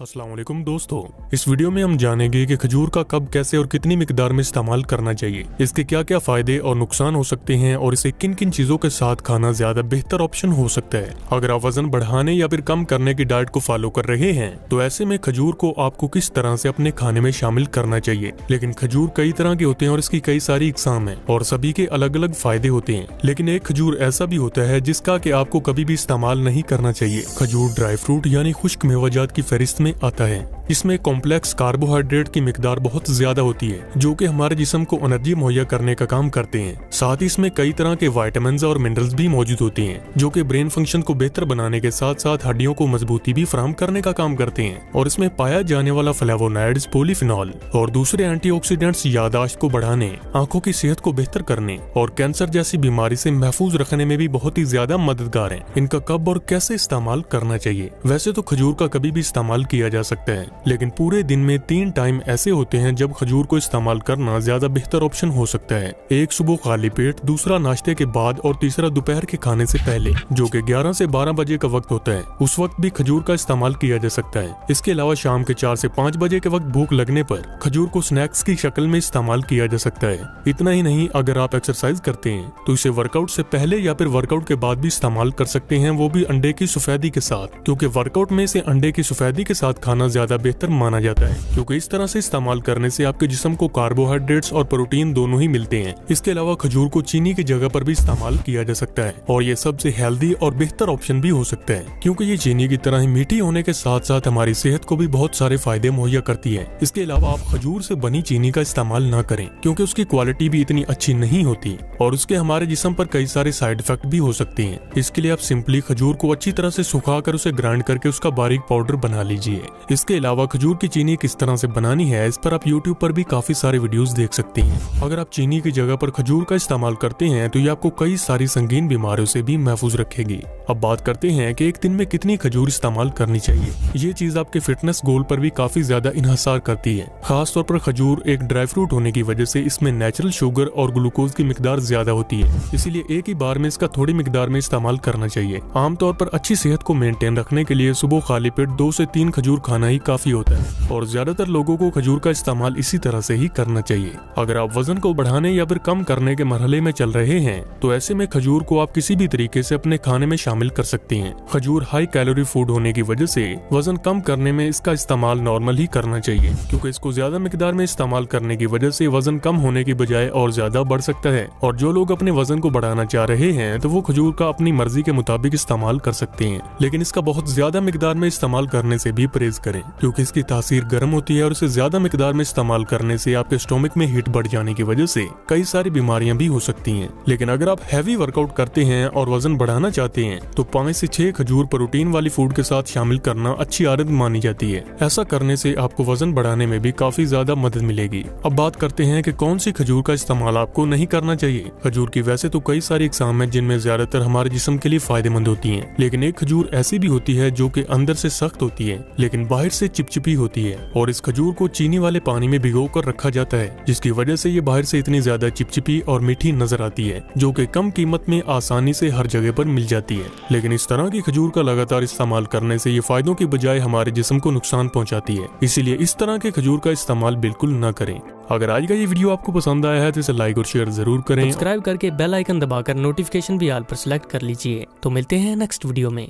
अस्सलाम वालेकुम दोस्तों, इस वीडियो में हम जानेंगे कि खजूर का कब, कैसे और कितनी मिकदार में इस्तेमाल करना चाहिए, इसके क्या क्या फायदे और नुकसान हो सकते हैं और इसे किन किन चीजों के साथ खाना ज्यादा बेहतर ऑप्शन हो सकता है। अगर आप वजन बढ़ाने या फिर कम करने की डाइट को फॉलो कर रहे हैं तो ऐसे में खजूर को आपको किस तरह से अपने खाने में शामिल करना चाहिए। लेकिन खजूर कई तरह के होते हैं और इसकी कई सारी इकसाम है और सभी के अलग अलग फायदे होते हैं। लेकिन एक खजूर ऐसा भी होता है जिसका कि आपको कभी भी इस्तेमाल नहीं करना चाहिए। खजूर ड्राई फ्रूट यानी खुश्क मेवाजात की फहरिस्त में आता है। इसमें कॉम्प्लेक्स कार्बोहाइड्रेट की मिकदार बहुत ज्यादा होती है जो कि हमारे जिस्म को एनर्जी मुहैया करने का काम करते हैं। साथ ही इसमें कई तरह के विटामिन्स और मिनरल्स भी मौजूद होते हैं जो कि ब्रेन फंक्शन को बेहतर बनाने के साथ साथ हड्डियों को मजबूती भी फराहम करने का काम करते हैं। और इसमें पाया जाने वाला फ्लेवोनॉइड्स, पॉलीफिनॉल और दूसरे एंटीऑक्सीडेंट्स याददाश्त को बढ़ाने, आंखों की सेहत को बेहतर करने और कैंसर जैसी बीमारी से महफूज रखने में भी बहुत ही ज्यादा मददगार है। इनका कब और कैसे इस्तेमाल करना चाहिए। वैसे तो खजूर का कभी भी इस्तेमाल किया जा सकता है, लेकिन पूरे दिन में 3 टाइम ऐसे होते हैं जब खजूर को इस्तेमाल करना ज्यादा बेहतर ऑप्शन हो सकता है। एक सुबह खाली पेट, दूसरा नाश्ते के बाद और तीसरा दोपहर के खाने से पहले जो कि 11 से 12 बजे का वक्त होता है। उस वक्त भी खजूर का इस्तेमाल किया जा सकता है। इसके अलावा शाम के 4 से 5 बजे के वक्त भूख लगने पर खजूर को स्नैक्स की शक्ल में इस्तेमाल किया जा सकता है। इतना ही नहीं, अगर आप एक्सरसाइज करते हैं तो इसे वर्कआउट से पहले या फिर वर्कआउट के बाद भी इस्तेमाल कर सकते हैं, वो भी अंडे की सफेदी के साथ, क्योंकि वर्कआउट में से अंडे की सफेदी के साथ खाना ज्यादा बेहतर माना जाता है, क्योंकि इस तरह से इस्तेमाल करने से आपके जिस्म को कार्बोहाइड्रेट्स और प्रोटीन दोनों ही मिलते हैं। इसके अलावा खजूर को चीनी की जगह पर भी इस्तेमाल किया जा सकता है और ये सबसे हेल्दी और बेहतर ऑप्शन भी हो सकता है, क्योंकि ये चीनी की तरह ही मीठी होने के साथ साथ हमारी सेहत को भी बहुत सारे फायदे मुहैया करती है। इसके अलावा आप खजूर से बनी चीनी का इस्तेमाल ना करें, क्योंकि उसकी क्वालिटी भी इतनी अच्छी नहीं होती और उसके हमारे जिस्म पर कई सारे साइड इफेक्ट भी हो सकते हैं। इसके लिए आप सिंपली खजूर को अच्छी तरह से सुखाकर उसे ग्राइंड करके उसका बारीक पाउडर बना लीजिए। इसके अलावा खजूर की चीनी किस तरह से बनानी है, इस पर आप YouTube पर भी काफी सारे वीडियोस देख सकते हैं। अगर आप चीनी की जगह पर खजूर का इस्तेमाल करते हैं तो ये आपको कई सारी संगीन बीमारियों से भी महफूज रखेगी। अब बात करते हैं कि एक दिन में कितनी खजूर इस्तेमाल करनी चाहिए। ये चीज आपके फिटनेस गोल पर भी काफी ज्यादा इन्हिसार करती है। खास तौर पर खजूर एक ड्राई फ्रूट होने की वजह से इसमें नेचुरल शुगर और ग्लूकोज की मिकदार ज्यादा होती है, इसीलिए एक ही बार में इसका थोड़ी मिकदार में इस्तेमाल करना चाहिए। आमतौर पर अच्छी सेहत को मेंटेन रखने के लिए सुबह खाली पेट 2 से 3 खजूर खाना ही काफी होता है और ज्यादातर लोगों को खजूर का इस्तेमाल इसी तरह से ही करना चाहिए। अगर आप वजन को बढ़ाने या फिर कम करने के मरहले में चल रहे हैं तो ऐसे में खजूर को आप किसी भी तरीके से अपने खाने में शामिल कर सकते हैं। खजूर हाई कैलोरी फूड होने की वजह से वजन कम करने में इसका इस्तेमाल नॉर्मल ही करना चाहिए, क्योंकि इसको ज्यादा मिकदार में इस्तेमाल करने की वजह से वजन कम होने की बजाय और ज्यादा बढ़ सकता है। और जो लोग अपने वजन को बढ़ाना चाह रहे हैं तो वो खजूर का अपनी मर्जी के मुताबिक इस्तेमाल कर सकते हैं, लेकिन इसका बहुत ज्यादा मिकदार में इस्तेमाल करने से भी परहेज करें, क्योंकि इसकी तासीर गर्म होती है और इसे ज्यादा मिकदार में इस्तेमाल करने से आपके स्टोमक में हीट बढ़ जाने की वजह से कई सारी बीमारियां भी हो सकती हैं। लेकिन अगर आप हैवी वर्कआउट करते हैं और वजन बढ़ाना चाहते हैं तो 5 से 6 खजूर प्रोटीन वाली फूड के साथ शामिल करना अच्छी आदत मानी जाती है। ऐसा करने से आपको वजन बढ़ाने में भी काफी ज्यादा मदद मिलेगी। अब बात करते हैं कि कौन सी खजूर का इस्तेमाल आपको नहीं करना चाहिए। खजूर की वैसे तो कई सारी इकसाम है जिनमें ज्यादातर हमारे जिस्म के लिए फायदेमंद होती है, लेकिन एक खजूर ऐसी भी होती है जो कि अंदर से सख्त होती है लेकिन बाहर से चिपचिपी होती है और इस खजूर को चीनी वाले पानी में भिगो कर रखा जाता है, जिसकी वजह से ये बाहर से इतनी ज्यादा चिपचिपी और मीठी नजर आती है जो कि कम कीमत में आसानी से हर जगह पर मिल जाती है। लेकिन इस तरह की खजूर का लगातार इस्तेमाल करने से ये फायदों की बजाय हमारे जिस्म को नुकसान पहुंचाती है, इसीलिए इस तरह के खजूर का इस्तेमाल बिल्कुल न करें। अगर आज का ये वीडियो आपको पसंद आया है तो इसे लाइक और शेयर जरूर करें। सब्सक्राइब करके बेल आइकन दबाकर नोटिफिकेशन भी ऑल पर सिलेक्ट कर लीजिए। तो मिलते हैं नेक्स्ट वीडियो में।